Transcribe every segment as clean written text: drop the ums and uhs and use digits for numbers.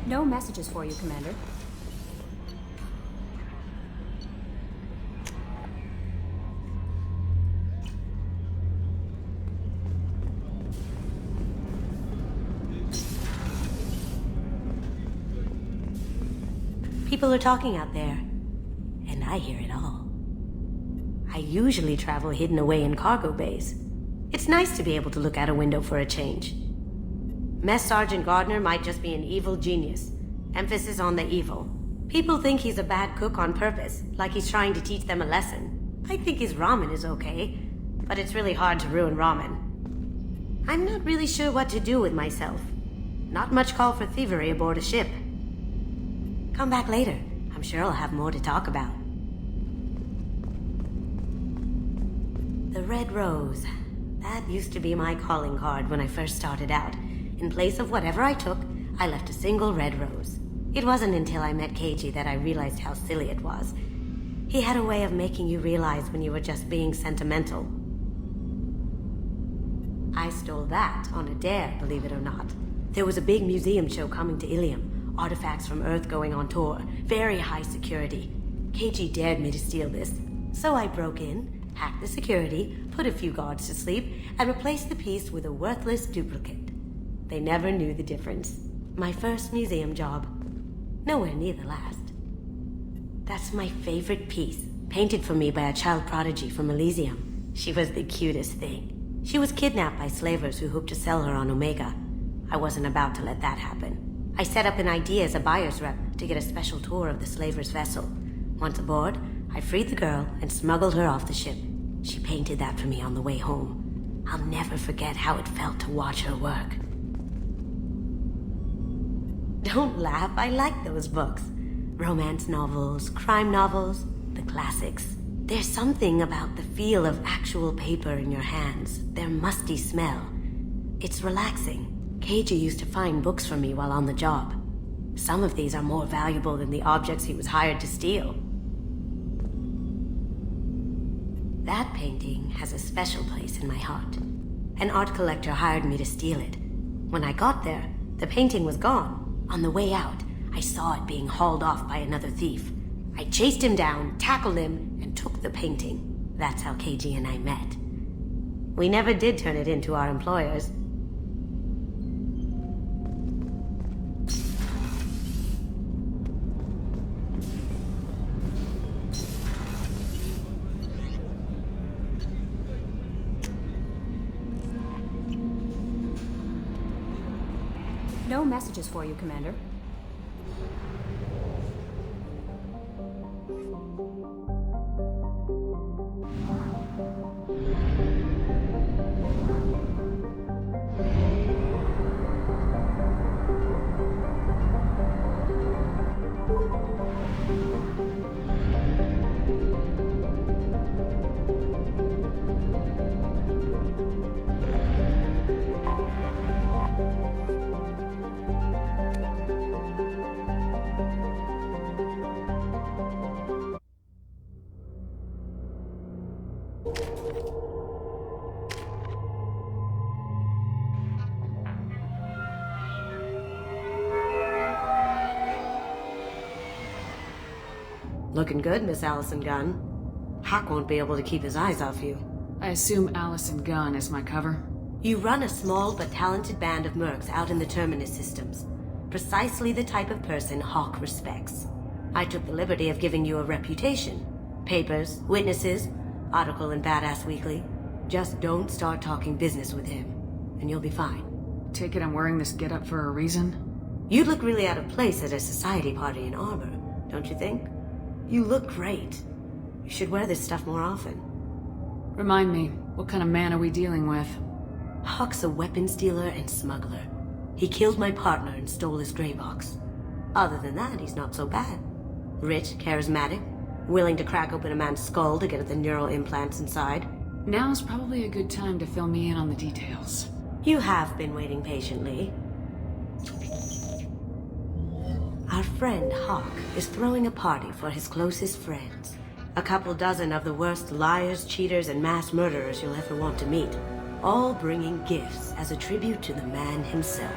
No messages for you, Commander. People are talking out there, and I hear it all. I usually travel hidden away in cargo bays. It's nice to be able to look out a window for a change. Mess Sergeant Gardner might just be an evil genius. Emphasis on the evil. People think he's a bad cook on purpose, like he's trying to teach them a lesson. I think his ramen is okay, but it's really hard to ruin ramen. I'm not really sure what to do with myself. Not much call for thievery aboard a ship. Come back later. I'm sure I'll have more to talk about. The Red Rose. That used to be my calling card when I first started out. In place of whatever I took, I left a single red rose. It wasn't until I met Keiji that I realized how silly it was. He had a way of making you realize when you were just being sentimental. I stole that on a dare, believe it or not. There was a big museum show coming to Ilium. Artifacts from Earth going on tour. Very high security. Keiji dared me to steal this. So I broke in, hacked the security, put a few guards to sleep, and replaced the piece with a worthless duplicate. They never knew the difference. My first museum job. Nowhere near the last. That's my favorite piece, painted for me by a child prodigy from Elysium. She was the cutest thing. She was kidnapped by slavers who hoped to sell her on Omega. I wasn't about to let that happen. I set up an idea as a buyer's rep to get a special tour of the slaver's vessel. Once aboard, I freed the girl and smuggled her off the ship. She painted that for me on the way home. I'll never forget how it felt to watch her work. Don't laugh, I like those books. Romance novels, crime novels, the classics. There's something about the feel of actual paper in your hands, their musty smell. It's relaxing. Keiji used to find books for me while on the job. Some of these are more valuable than the objects he was hired to steal. That painting has a special place in my heart. An art collector hired me to steal it. When I got there, the painting was gone. On the way out, I saw it being hauled off by another thief. I chased him down, tackled him, and took the painting. That's how Keiji and I met. We never did turn it in to our employers. No messages for you, Commander. Looking good, Miss Allison Gunn. Hawk won't be able to keep his eyes off you. I assume Allison Gunn is my cover? You run a small but talented band of mercs out in the Terminus systems. Precisely the type of person Hawk respects. I took the liberty of giving you a reputation. Papers, witnesses, article in Badass Weekly. Just don't start talking business with him, and you'll be fine. Take it I'm wearing this getup for a reason? You'd look really out of place at a society party in armor, don't you think? You look great. You should wear this stuff more often. Remind me, what kind of man are we dealing with? Hawk's a weapons dealer and smuggler. He killed my partner and stole his gray box. Other than that, he's not so bad. Rich, charismatic, willing to crack open a man's skull to get at the neural implants inside. Now's probably a good time to fill me in on the details. You have been waiting patiently. Our friend Hawk is throwing a party for his closest friends. A couple dozen of the worst liars, cheaters, and mass murderers you'll ever want to meet. All bringing gifts as a tribute to the man himself.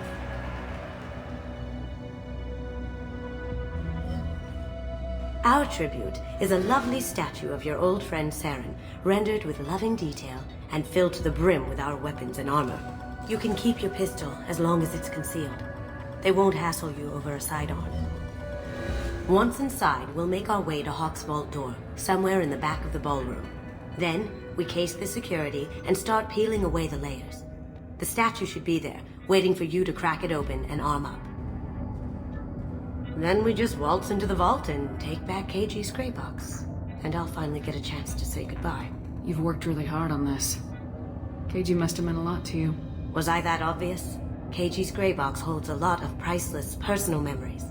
Our tribute is a lovely statue of your old friend Saren, rendered with loving detail and filled to the brim with our weapons and armor. You can keep your pistol as long as it's concealed. They won't hassle you over a sidearm. Once inside, we'll make our way to Hawk's vault door, somewhere in the back of the ballroom. Then, we case the security and start peeling away the layers. The statue should be there, waiting for you to crack it open and arm up. Then we just waltz into the vault and take back KG's gray box. And I'll finally get a chance to say goodbye. You've worked really hard on this. KG must have meant a lot to you. Was I that obvious? KG's gray box holds a lot of priceless personal memories.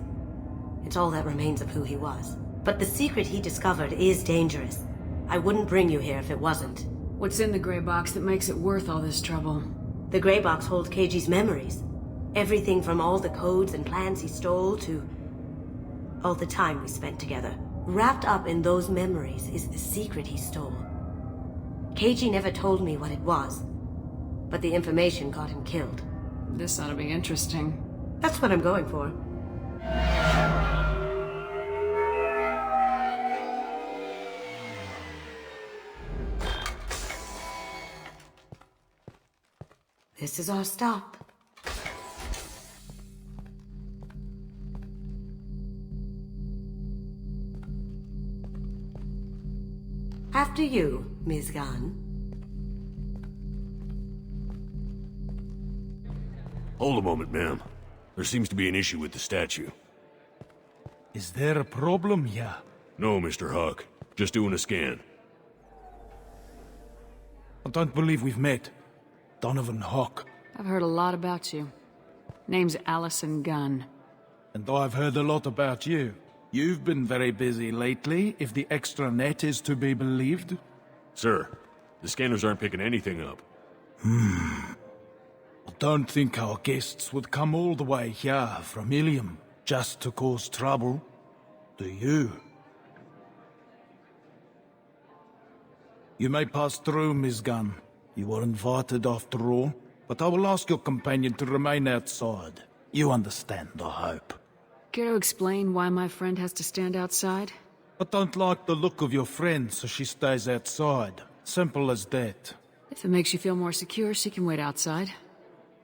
It's all that remains of who he was. But the secret he discovered is dangerous. I wouldn't bring you here if it wasn't. What's in the gray box that makes it worth all this trouble? The gray box holds KG's memories. Everything from all the codes and plans he stole to all the time we spent together. Wrapped up in those memories is the secret he stole. KG never told me what it was, but the information got him killed. This ought to be interesting. That's what I'm going for. This is our stop. After you, Ms. Gunn. Hold a moment, ma'am. There seems to be an issue with the statue. Is there a problem here? No, Mr. Huck. Just doing a scan. I don't believe we've met. Donovan Hawk. I've heard a lot about you. Name's Allison Gunn. And I've heard a lot about you. You've been very busy lately, if the extra net is to be believed. Sir, the scanners aren't picking anything up. I don't think our guests would come all the way here from Ilium just to cause trouble. Do you? You may pass through, Miss Gunn. You were invited after all, but I will ask your companion to remain outside. You understand, I hope. Care to explain why my friend has to stand outside? I don't like the look of your friend, so she stays outside. Simple as that. If it makes you feel more secure, she can wait outside.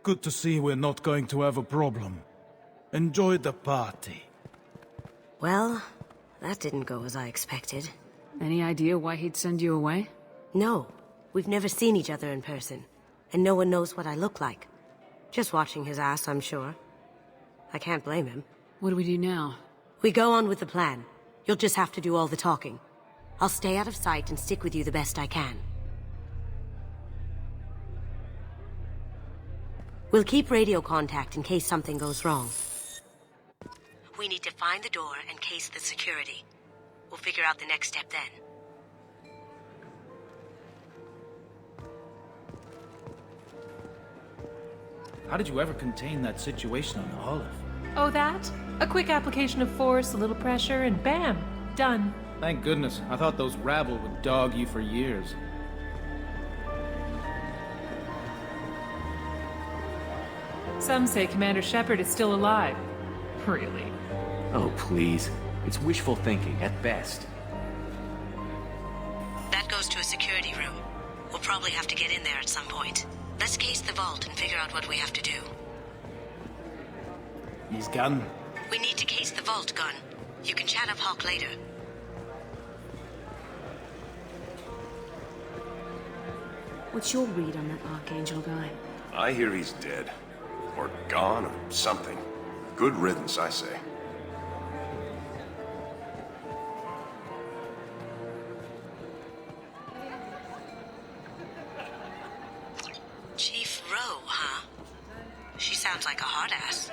Good to see we're not going to have a problem. Enjoy the party. Well, that didn't go as I expected. Any idea why he'd send you away? No, we've never seen each other in person, and no one knows what I look like. Just watching his ass, I'm sure. I can't blame him. What do we do now? We go on with the plan. You'll just have to do all the talking. I'll stay out of sight and stick with you the best I can. We'll keep radio contact in case something goes wrong. We need to find the door and case the security. We'll figure out the next step then. How did you ever contain that situation on the Olive? Oh, that? A quick application of force, a little pressure, and bam! Done. Thank goodness. I thought those rabble would dog you for years. Some say Commander Shepard is still alive. Really? Oh, please. It's wishful thinking, at best. That goes to a security room. We'll probably have to get in there at some point. Let's case the vault and figure out what we have to do. Miss Gunn. We need to case the vault, Gunn. You can chat up Hawk later. What's your read on that Archangel guy? I hear he's dead. Or gone, or something. Good riddance, I say. Chief Rowe, huh? She sounds like a hard ass.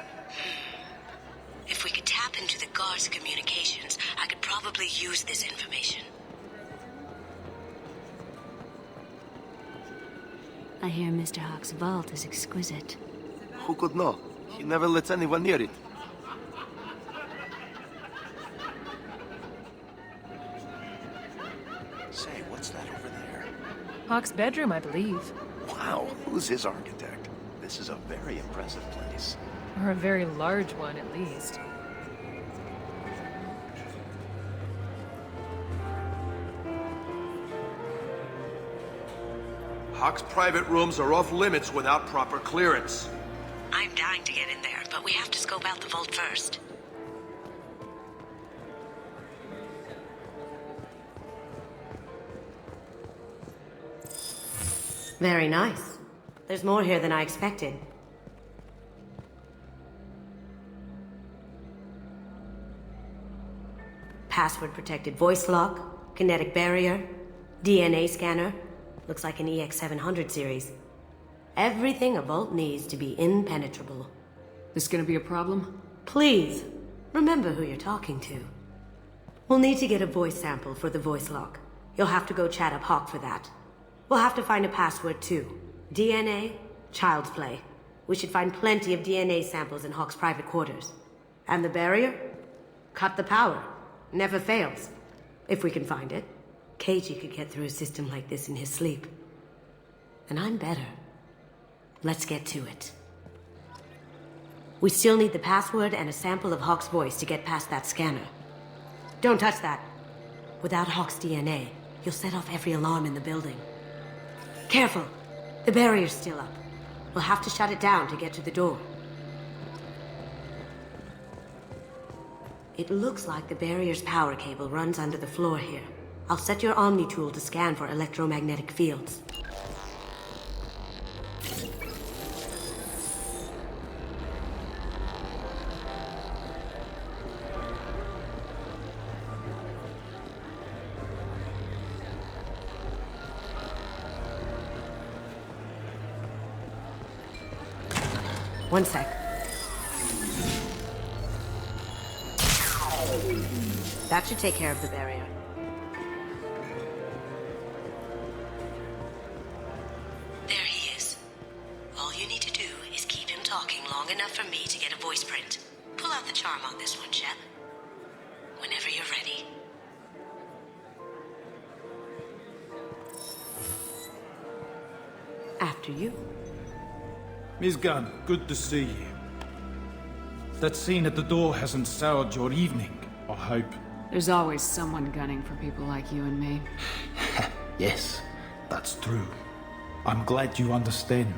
If we could tap into the guard's communications, I could probably use this information. I hear Mr. Hawk's vault is exquisite. Who could know? He never lets anyone near it. Say, what's that over there? Hawk's bedroom, I believe. Wow, who's his architect? This is a very impressive place. Or a very large one, at least. Hawk's private rooms are off limits without proper clearance. I'm dying to get in there, but we have to scope out the vault first. Very nice. There's more here than I expected. Password-protected voice lock, kinetic barrier, DNA scanner. Looks like an EX700 series. Everything a vault needs to be impenetrable. This gonna be a problem? Please, remember who you're talking to. We'll need to get a voice sample for the voice lock. You'll have to go chat up Hawk for that. We'll have to find a password too. DNA, child's play. We should find plenty of DNA samples in Hawk's private quarters. And the barrier? Cut the power. Never fails. If we can find it. KG could get through a system like this in his sleep. And I'm better. Let's get to it. We still need the password and a sample of Hawk's voice to get past that scanner. Don't touch that. Without Hawk's DNA, you'll set off every alarm in the building. Careful! The barrier's still up. We'll have to shut it down to get to the door. It looks like the barrier's power cable runs under the floor here. I'll set your Omni tool to scan for electromagnetic fields. One sec. That should take care of the barrier. There he is. All you need to do is keep him talking long enough for me to get a voice print. Pull out the charm on this one, Shep. Whenever you're ready. After you. Miss Gunn, good to see you. That scene at the door hasn't soured your evening, I hope. There's always someone gunning for people like you and me. Yes, that's true. I'm glad you understand.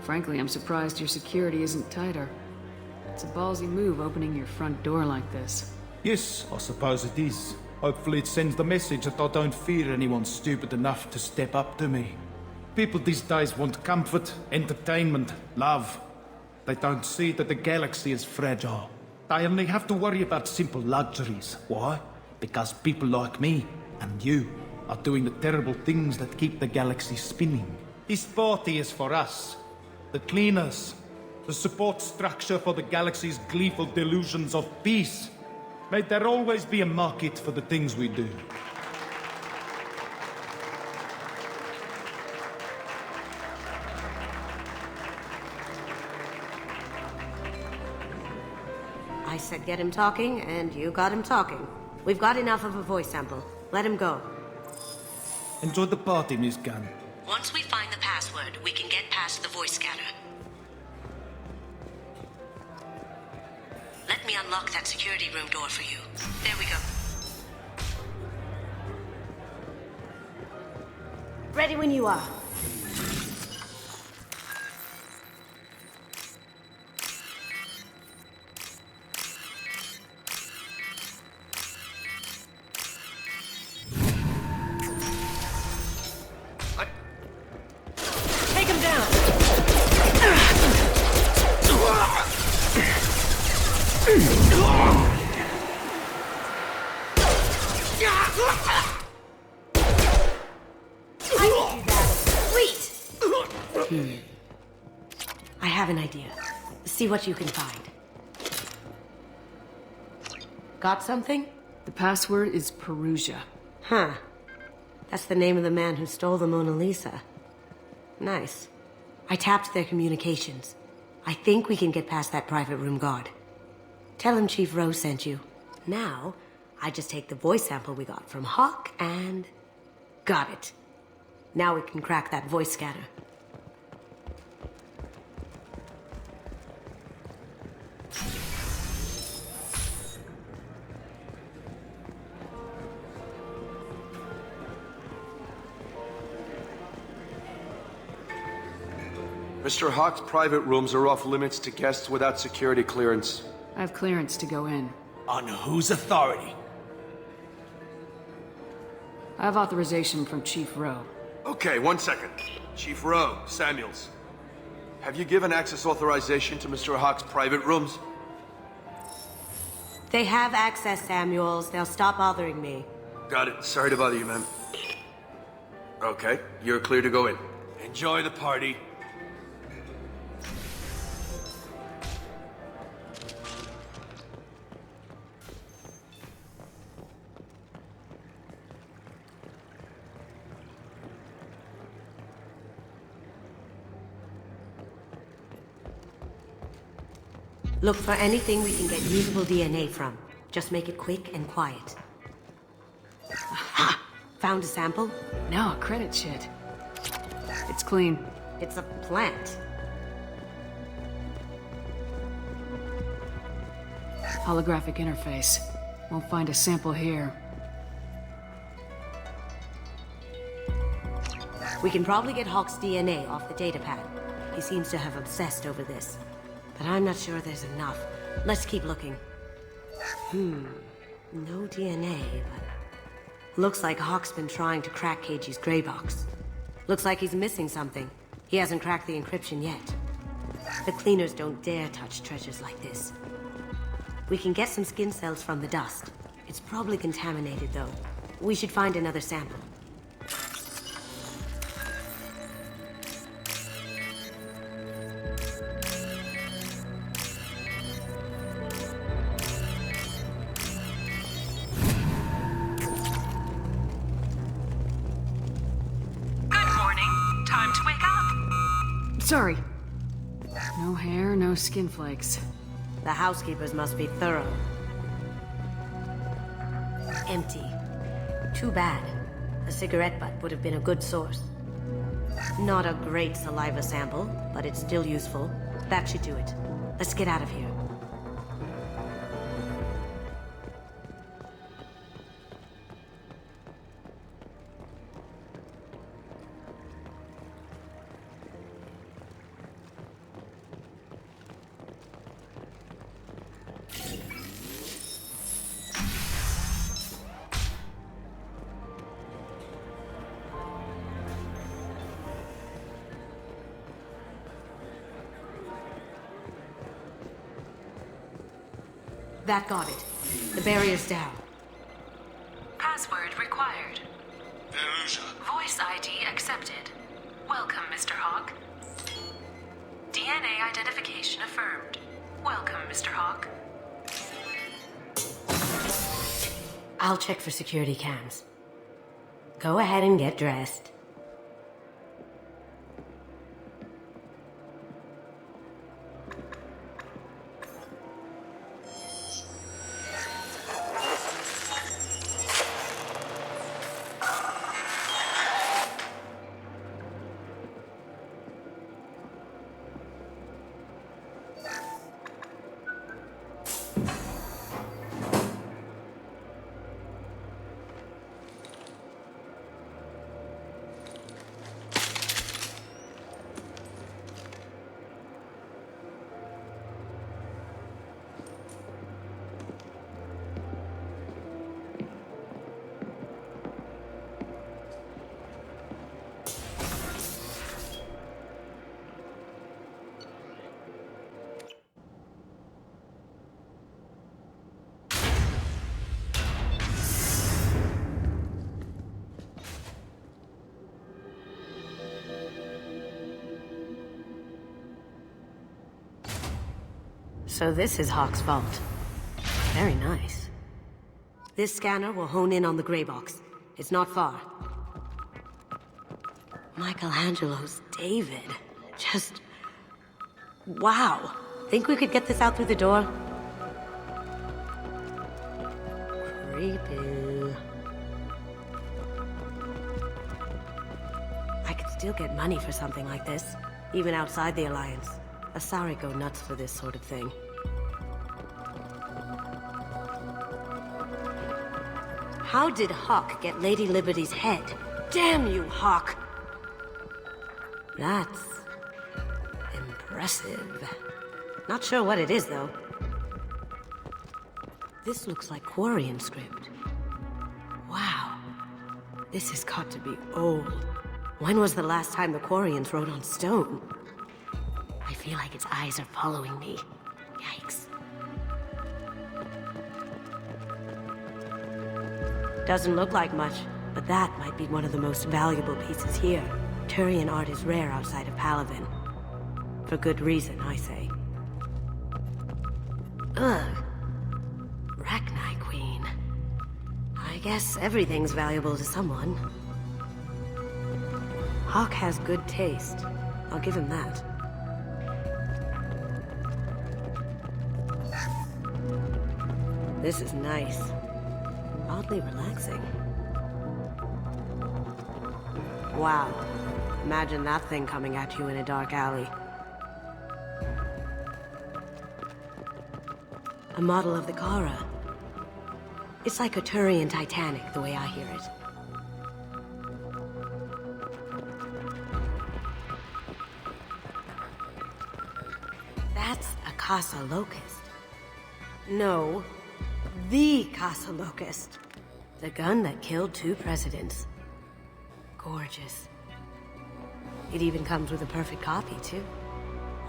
Frankly, I'm surprised your security isn't tighter. It's a ballsy move opening your front door like this. Yes, I suppose it is. Hopefully it sends the message that I don't fear anyone stupid enough to step up to me. People these days want comfort, entertainment, love. They don't see that the galaxy is fragile. They only have to worry about simple luxuries. Why? Because people like me and you are doing the terrible things that keep the galaxy spinning. This party is for us, the cleaners, the support structure for the galaxy's gleeful delusions of peace. May there always be a market for the things we do. I said get him talking, and you got him talking. We've got enough of a voice sample. Let him go. Enjoy the party, Miss Gunn. Once we find the password, we can get past the voice scanner. Let me unlock that security room door for you. There we go. Ready when you are. Take him down! I have an idea. See what you can find. Got something? The password is Perusia. Huh. That's the name of the man who stole the Mona Lisa. Nice. I tapped their communications. I think we can get past that private room guard. Tell him Chief Rose sent you. Now, I just take the voice sample we got from Hawk and... got it. Now we can crack that voice scanner. Mr. Hawk's private rooms are off limits to guests without security clearance. I have clearance to go in. On whose authority? I have authorization from Chief Rowe. Okay, 1 second. Chief Rowe, Samuels. Have you given access authorization to Mr. Hawk's private rooms? They have access, Samuels. They'll stop bothering me. Got it. Sorry to bother you, ma'am. Okay, you're clear to go in. Enjoy the party. Look for anything we can get usable DNA from. Just make it quick and quiet. Aha! Found a sample? Now a credit sheet. It's clean. It's a plant. Holographic interface. Won't find a sample here. We can probably get Hawk's DNA off the datapad. He seems to have obsessed over this. But I'm not sure there's enough. Let's keep looking. No DNA, but... Looks like Hawk's been trying to crack KG's gray box. Looks like he's missing something. He hasn't cracked the encryption yet. The cleaners don't dare touch treasures like this. We can get some skin cells from the dust. It's probably contaminated, though. We should find another sample. Sorry. No hair, no skin flakes. The housekeepers must be thorough. Empty. Too bad. A cigarette butt would have been a good source. Not a great saliva sample, but it's still useful. That should do it. Let's get out of here. That got it. The barrier's down. Password required. Voice ID accepted. Welcome, Mr. Hawk. DNA identification affirmed. Welcome, Mr. Hawk. I'll check for security cams. Go ahead and get dressed. So this is Hawk's vault. Very nice. This scanner will hone in on the gray box. It's not far. Michelangelo's David. Just... wow. Think we could get this out through the door? Creepy. I could still get money for something like this, even outside the Alliance. Asari go nuts for this sort of thing. How did Hawk get Lady Liberty's head? Damn you, Hawk! That's impressive. Not sure what it is, though. This looks like Quarian script. Wow. This has got to be old. When was the last time the Quarians wrote on stone? I feel like its eyes are following me. Yikes. Doesn't look like much, but that might be one of the most valuable pieces here. Turian art is rare outside of Palavin. For good reason, I say. Ugh. Rachni Queen. I guess everything's valuable to someone. Hawk has good taste. I'll give him that. This is nice. Oddly relaxing. Wow. Imagine that thing coming at you in a dark alley. A model of the Kara. It's like a Turian Titanic, the way I hear it. That's a Casa Locust. No, the Casa Locust. The gun that killed 2 presidents. Gorgeous. It even comes with a perfect copy, too.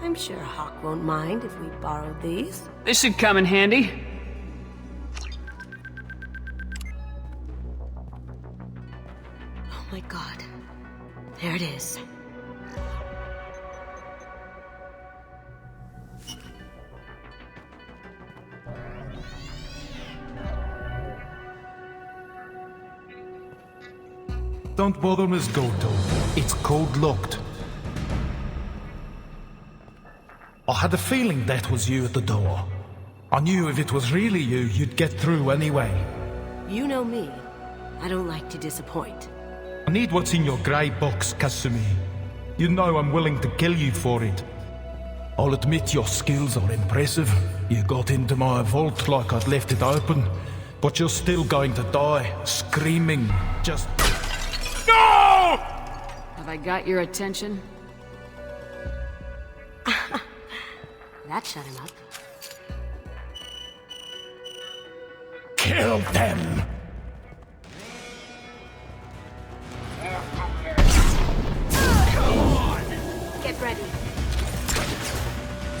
I'm sure Hawk won't mind if we borrowed these. This should come in handy. Oh my god. There it is. Don't bother, Miss Goto. It's code-locked. I had a feeling that was you at the door. I knew if it was really you, you'd get through anyway. You know me. I don't like to disappoint. I need what's in your grey box, Kasumi. You know I'm willing to kill you for it. I'll admit your skills are impressive. You got into my vault like I'd left it open. But you're still going to die, screaming, just... No! Have I got your attention? That shut him up. Kill them! Get ready.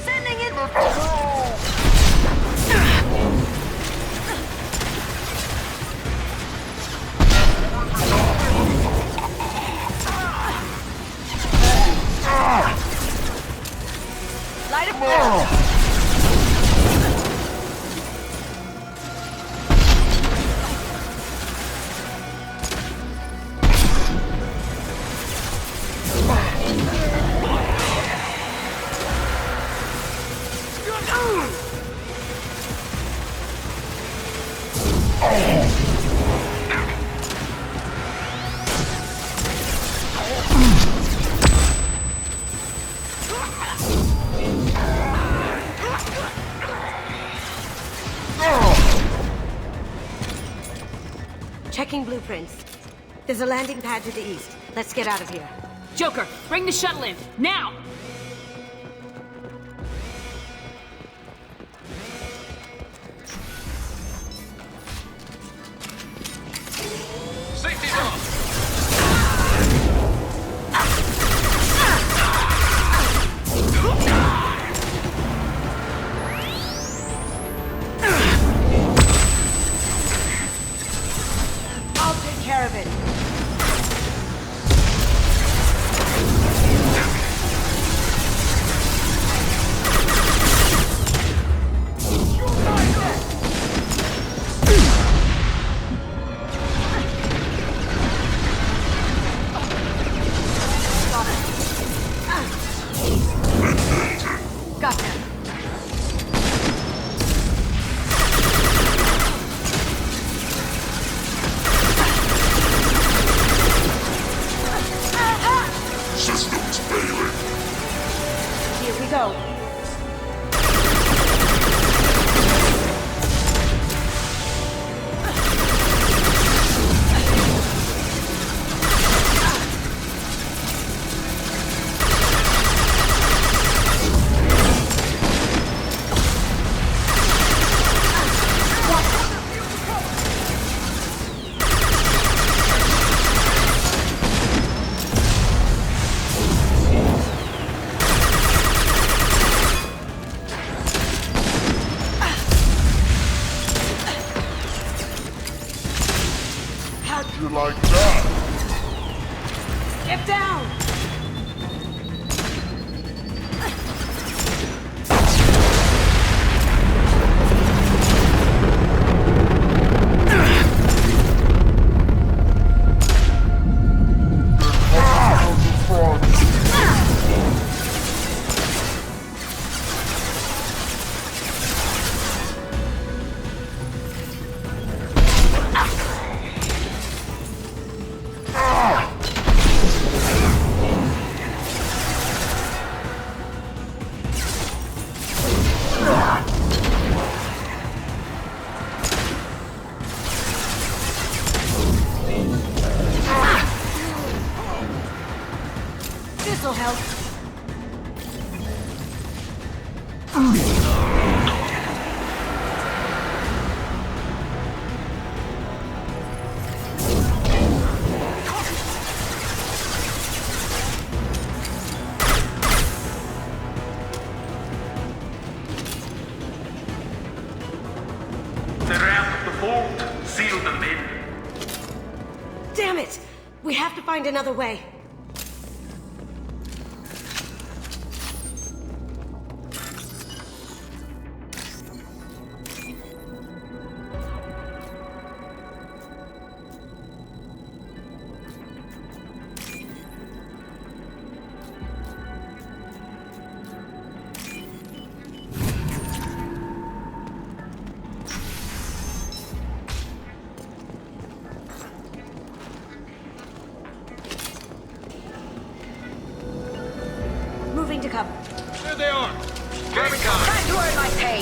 Sending in... Light a fire! Checking blueprints. There's a landing pad to the east. Let's get out of here. Joker, bring the shuttle in, now! Safety off! I'll take care of it. you like that? Get down! This'll help. They're out of the vault. Seal them in. Damn it! We have to find another way. Moving to cover. There they are. Here we come. Back to earn my pay.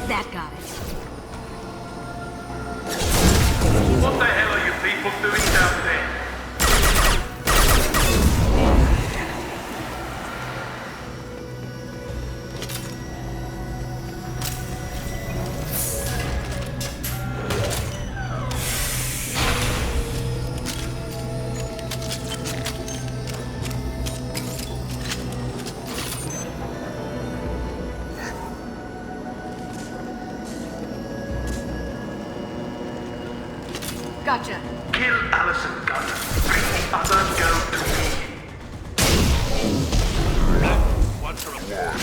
That got it. What the hell are you people doing down there? Gotcha. Kill Allison Gunner. Bring the other girl to me. What's her reward?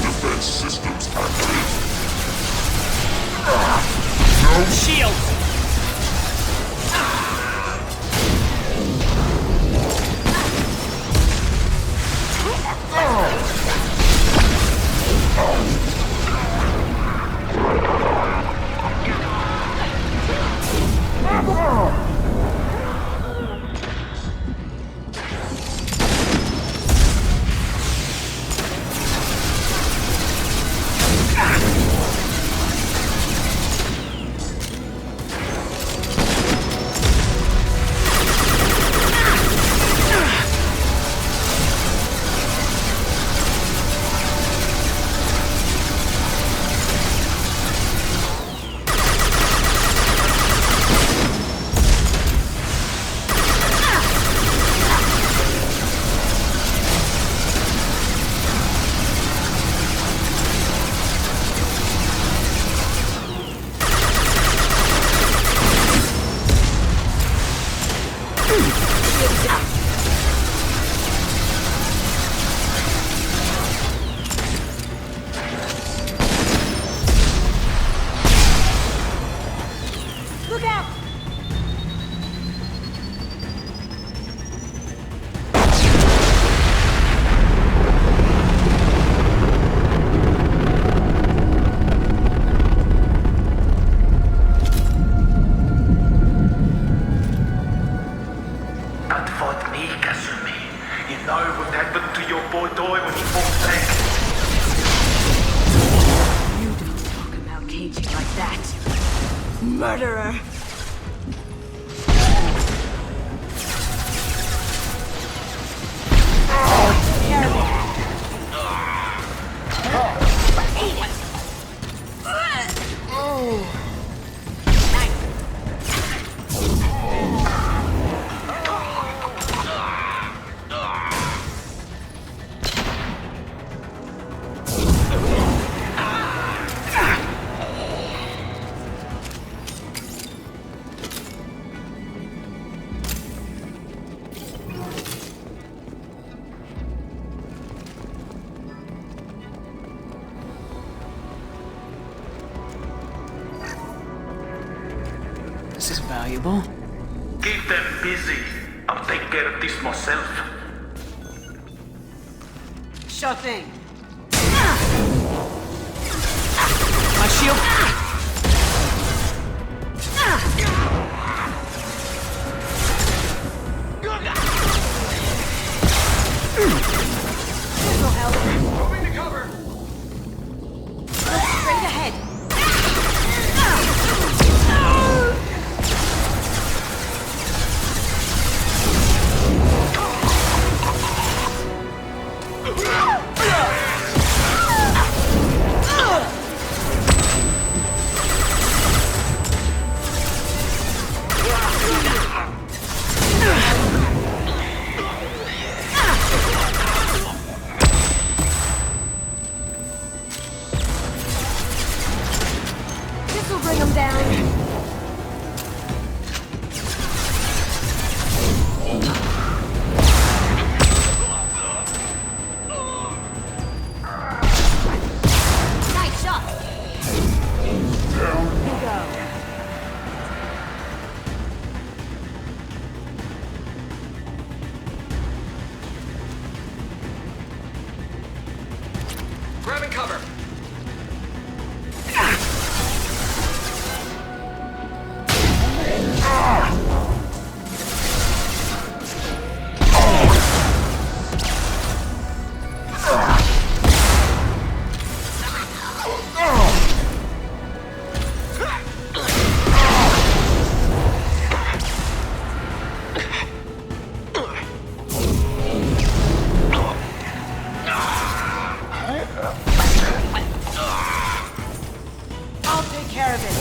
Defense systems active. Shield! know what happened to your boy Doy when he fought back. You don't talk about KG like that. Murderer! This is valuable. Keep them busy. I'll take care of this myself. Sure thing. My shield. This'll help. Moving to cover! Look straight ahead. This'll bring them down. Nice shot. Here we go. Grabbing cover! I'll take care of it.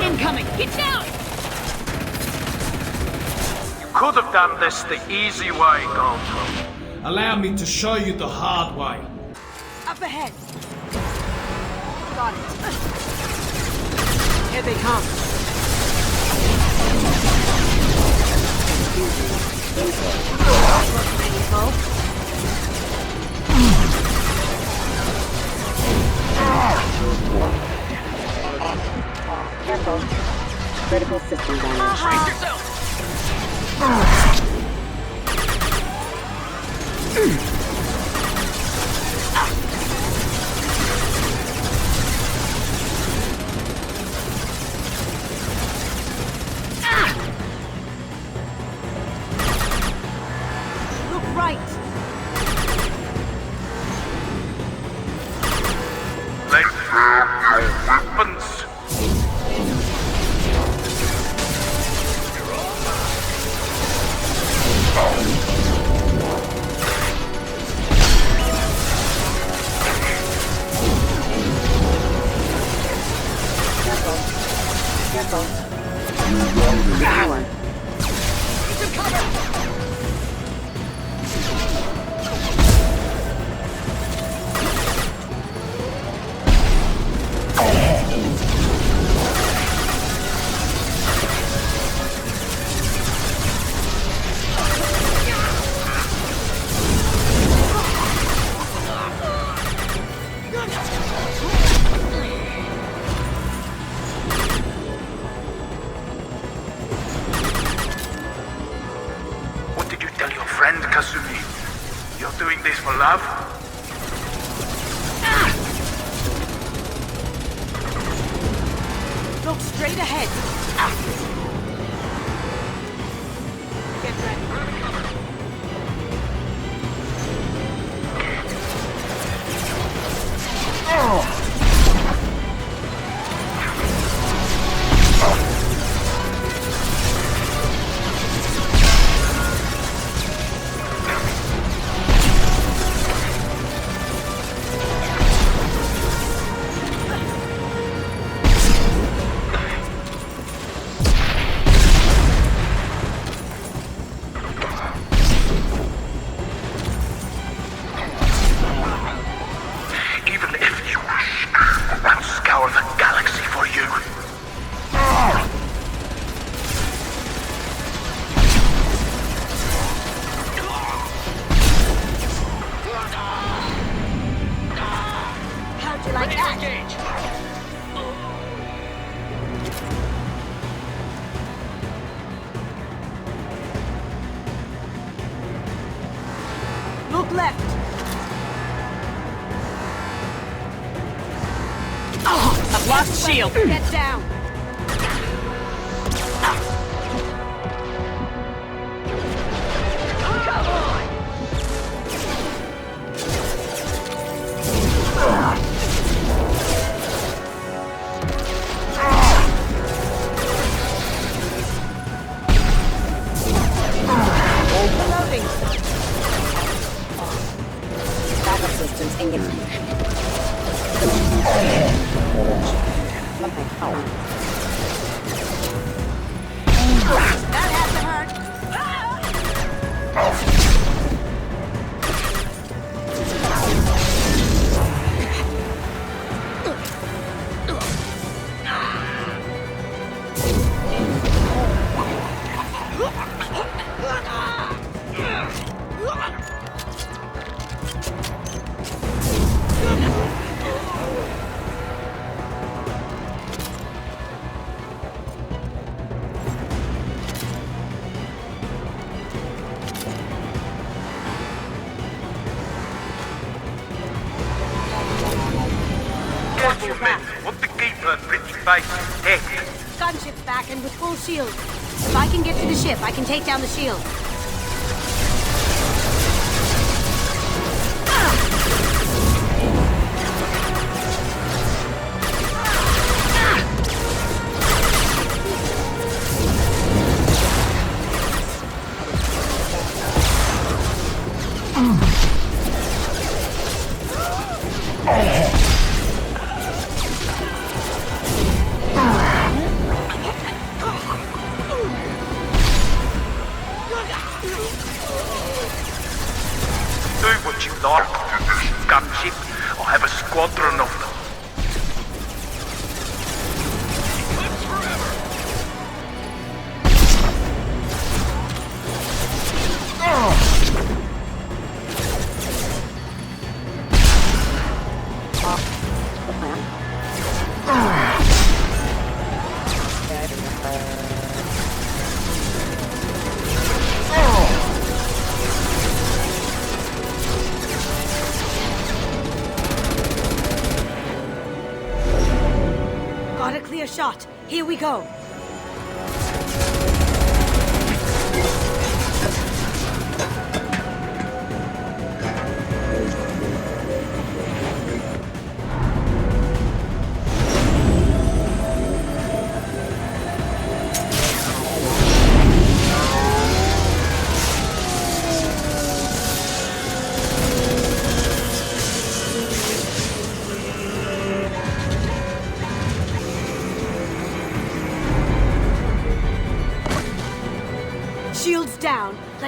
Incoming! Get down! You could have done this the easy way, Goldthwait. Allow me to show you the hard way. Up ahead. Got it. Here they come. Careful. Critical system damage. Brace yourself! Careful. Power. What did you tell your friend, Kasumi? You're doing this for love? Look straight ahead. Get ready. Even if you wish, I'll scour the galaxy for you. How'd you like that? Look left. I've lost shield. Get down. Come on. Reloading. Backup systems engaged. That had to hurt. What you men want to keep her pretty face dead. Gunship's back and with full shield. If I can get to the ship, I can take down the shield. Do what you like to this gunship. I have a squadron of them. Got a clear shot. Here we go.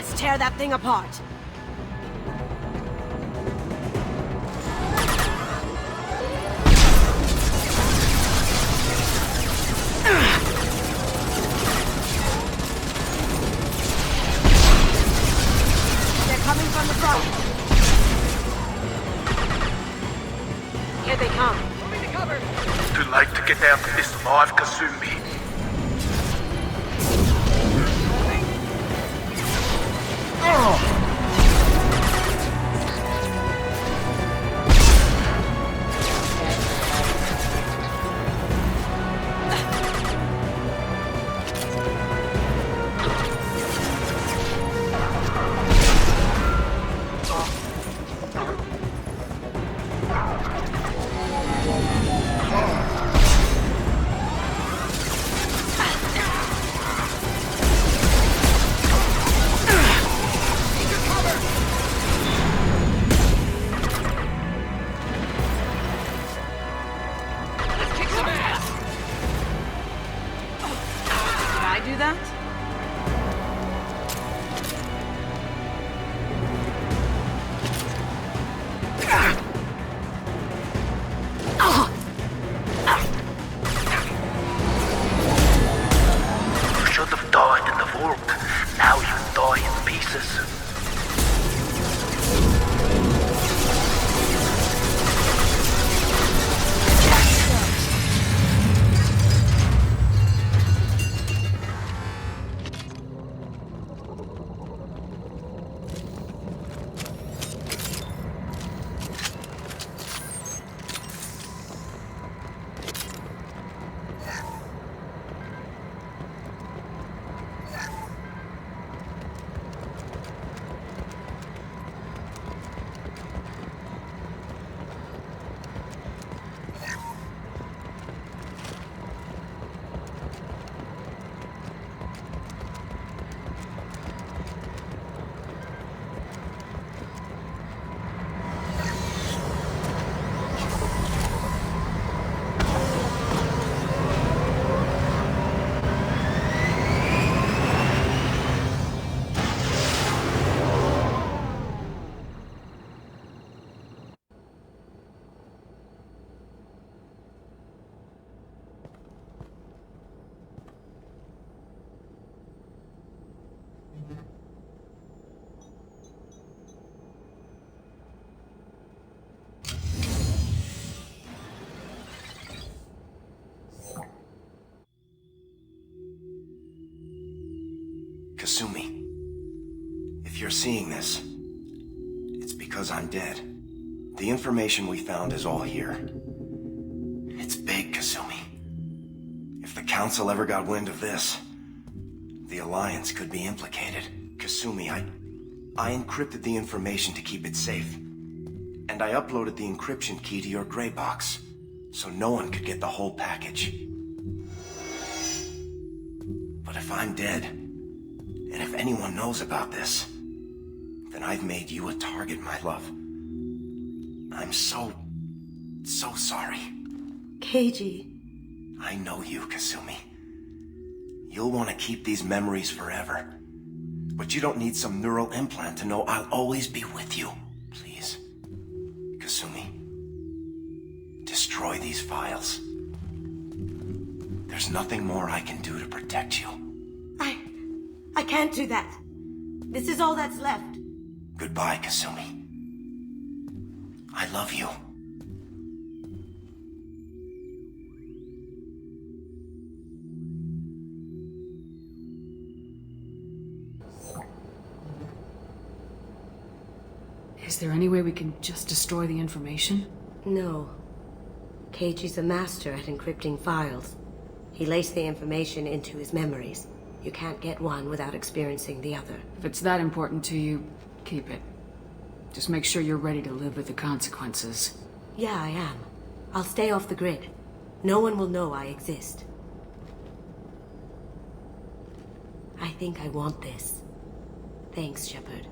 Let's tear that thing apart. They're coming from the front. Here they come. Moving to cover. Too late to get out of this alive, Kasumi. Do that? You should have died in the vault. Now you die in pieces. Kasumi, if you're seeing this, it's because I'm dead. The information we found is all here. It's big, Kasumi. If the Council ever got wind of this, the Alliance could be implicated. Kasumi, I encrypted the information to keep it safe. And I uploaded the encryption key to your gray box, so no one could get the whole package. But if I'm dead, and if anyone knows about this, then I've made you a target, my love. I'm so sorry. Keiji. I know you, Kasumi. You'll want to keep these memories forever. But you don't need some neural implant to know I'll always be with you. Please. Kasumi. Destroy these files. There's nothing more I can do to protect you. I can't do that. This is all that's left. Goodbye, Kasumi. I love you. Is there any way we can just destroy the information? No. Keiji's a master at encrypting files. He laced the information into his memories. You can't get one without experiencing the other. If it's that important to you, keep it. Just make sure you're ready to live with the consequences. Yeah, I am. I'll stay off the grid. No one will know I exist. I think I want this. Thanks, Shepard.